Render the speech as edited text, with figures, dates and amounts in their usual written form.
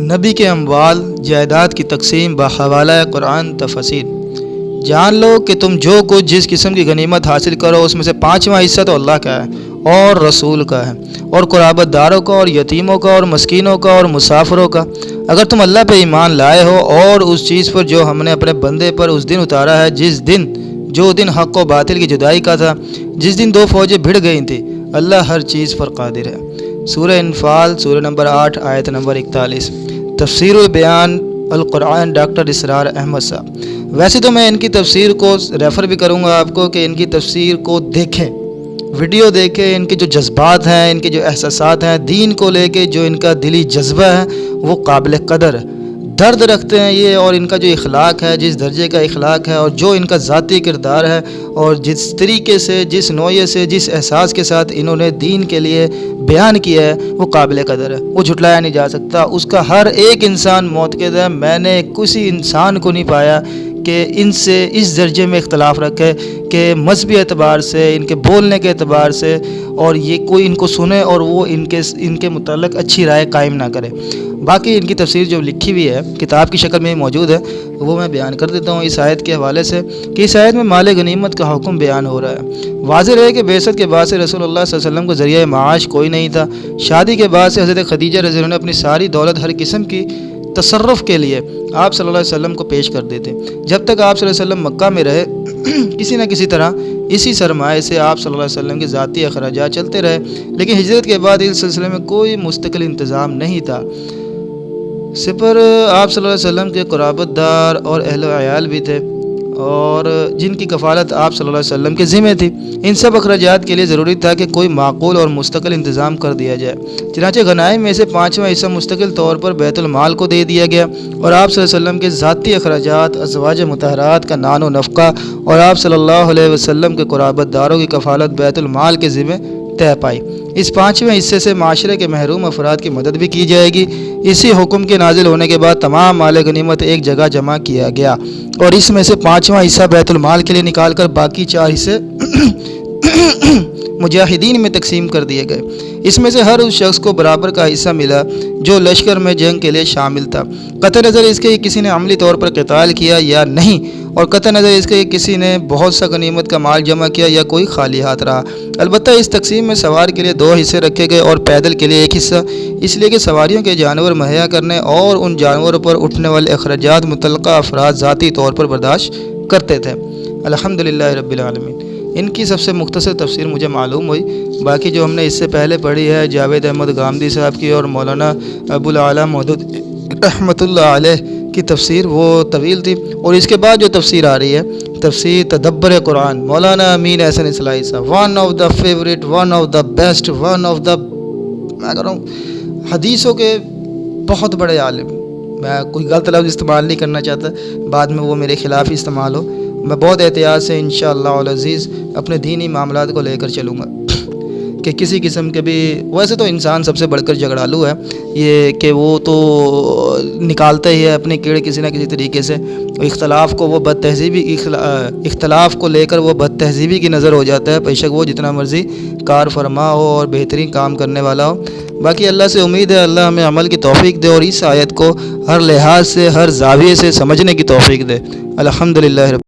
نبی کے اموال جائیداد کی تقسیم بحوالہ قرآن تفصیل۔ جان لو کہ تم جو کچھ جس قسم کی غنیمت حاصل کرو اس میں سے 5واں حصہ تو اللہ کا ہے اور رسول کا ہے اور قرابت داروں کا اور یتیموں کا اور مسکینوں کا اور مسافروں کا۔ اگر تم اللہ پہ ایمان لائے ہو اور اس چیز پر جو ہم نے اپنے بندے پر اس دن اتارا ہے جو دن حق و باطل کی جدائی کا تھا، جس دن دو فوجیں بھڑ گئی تھیں، اللہ ہر چیز پر قادر ہے۔ سورہ انفال سورہ نمبر 8 آیت نمبر 41۔ تفسیر و بیان القرآن ڈاکٹر اسرار احمد صاحب۔ ویسے تو میں ان کی تفسیر کو ریفر بھی کروں گا آپ کو کہ ان کی تفسیر کو دیکھیں، ویڈیو دیکھیں، ان کے جو جذبات ہیں، ان کے جو احساسات ہیں دین کو لے کے، جو ان کا دلی جذبہ ہے وہ قابل قدر ہے۔ درد رکھتے ہیں یہ، اور ان کا جو اخلاق ہے، جس درجے کا اخلاق ہے اور جو ان کا ذاتی کردار ہے اور جس طریقے سے، جس نوعیت سے، جس احساس کے ساتھ انہوں نے دین کے لیے بیان کیا ہے وہ قابل قدر ہے، وہ جھٹلایا نہیں جا سکتا۔ اس کا ہر ایک انسان معتقد ہے۔ میں نے کسی انسان کو نہیں پایا کہ ان سے اس درجے میں اختلاف رکھے کہ مذہبی اعتبار سے، ان کے بولنے کے اعتبار سے، اور یہ کوئی ان کو سنے اور وہ ان کے متعلق اچھی رائے قائم نہ کرے۔ باقی ان کی تفسیر جو لکھی ہوئی ہے کتاب کی شکل میں موجود ہے، وہ میں بیان کر دیتا ہوں اس آیت کے حوالے سے کہ اس آیت میں مال غنیمت کا حکم بیان ہو رہا ہے۔ واضح ہے کہ بعثت کے بعد سے رسول اللہ صلی اللہ علیہ وسلم کو ذریعہ معاش کوئی نہیں تھا۔ شادی کے بعد سے حضرت خدیجہ رضی اللہ عنہا نے اپنی ساری دولت ہر قسم کی تصرف کے لیے آپ صلی اللہ علیہ وسلم کو پیش کر دیتے۔ جب تک آپ صلی اللہ علیہ وسلم مکہ میں رہے کسی نہ کسی طرح اسی سرمایے سے آپ صلی اللہ علیہ وسلم کے ذاتی اخراجات چلتے رہے، لیکن ہجرت کے بعد اس سلسلے میں کوئی مستقل انتظام نہیں تھا۔ سپر آپ صلی اللہ علیہ وسلم کے قرابت دار اور اہل و عیال بھی تھے اور جن کی کفالت آپ صلی اللہ علیہ وسلم کے ذمہ تھی۔ ان سب اخراجات کے لیے ضروری تھا کہ کوئی معقول اور مستقل انتظام کر دیا جائے۔ چنانچہ غنائم میں سے 5واں حصہ مستقل طور پر بیت المال کو دے دیا گیا اور آپ صلی اللہ علیہ وسلم کے ذاتی اخراجات، ازواج مطہرات کا نان و نفقہ اور آپ صلی اللہ علیہ وسلم کے قرابت داروں کی کفالت بیت المال کے ذمہ طے پائی۔ اس 5ویں حصے سے معاشرے کے محروم افراد کی مدد بھی کی جائے گی۔ اسی حکم کے نازل ہونے کے بعد تمام مال غنیمت ایک جگہ جمع کیا گیا اور اس میں سے 5واں حصہ بیت المال کے لیے نکال کر باقی 4 حصے مجاہدین میں تقسیم کر دیے گئے۔ اس میں سے ہر اس شخص کو برابر کا حصہ ملا جو لشکر میں جنگ کے لیے شامل تھا، قطع نظر اس کے کہ کسی نے عملی طور پر قتال کیا یا نہیں، اور قطع نظر اس کے کہ کسی نے بہت سا غنیمت کا مال جمع کیا یا کوئی خالی ہاتھ رہا۔ البتہ اس تقسیم میں سوار کے لیے 2 حصے رکھے گئے اور پیدل کے لیے 1 حصہ، اس لیے کہ سواریوں کے جانور مہیا کرنے اور ان جانوروں پر اٹھنے والے اخراجات متعلقہ افراد ذاتی طور پر برداشت کرتے تھے۔ الحمدللہ رب العالمین۔ ان کی سب سے مختصر تفسیر مجھے معلوم ہوئی، باقی جو ہم نے اس سے پہلے پڑھی ہے جاوید احمد غامدی صاحب کی اور مولانا ابو العلا مودود رحمۃ اللہ علیہ کی تفسیر، وہ طویل تھی۔ اور اس کے بعد جو تفسیر آ رہی ہے تفسیر تدبر قرآن مولانا امین احسن اصلاحی صاحب، one of the favourite, one of the best, one of the, میں کہہ رہا ہوں حدیثوں کے بہت بڑے عالم۔ میں کوئی غلط لفظ استعمال نہیں کرنا چاہتا، بعد میں وہ میرے خلاف ہی استعمال ہو۔ میں بہت احتیاط سے انشاءاللہ العزیز اپنے دینی معاملات کو لے کر چلوں گا کہ کسی قسم کے بھی، ویسے تو انسان سب سے بڑھ کر جھگڑالو ہے، یہ کہ وہ تو نکالتا ہی ہے اپنے کیڑے کسی نہ کسی طریقے سے، اختلاف کو وہ بد تہذیبی، اختلاف کو لے کر وہ بد تہذیبی کی نظر ہو جاتا ہے، بیشک وہ جتنا مرضی کار فرما ہو اور بہترین کام کرنے والا ہو۔ باقی اللہ سے امید ہے اللہ ہمیں عمل کی توفیق دے اور اس آیت کو ہر لحاظ سے، ہر زاویے سے سمجھنے کی توفیق دے۔ الحمدللہ رب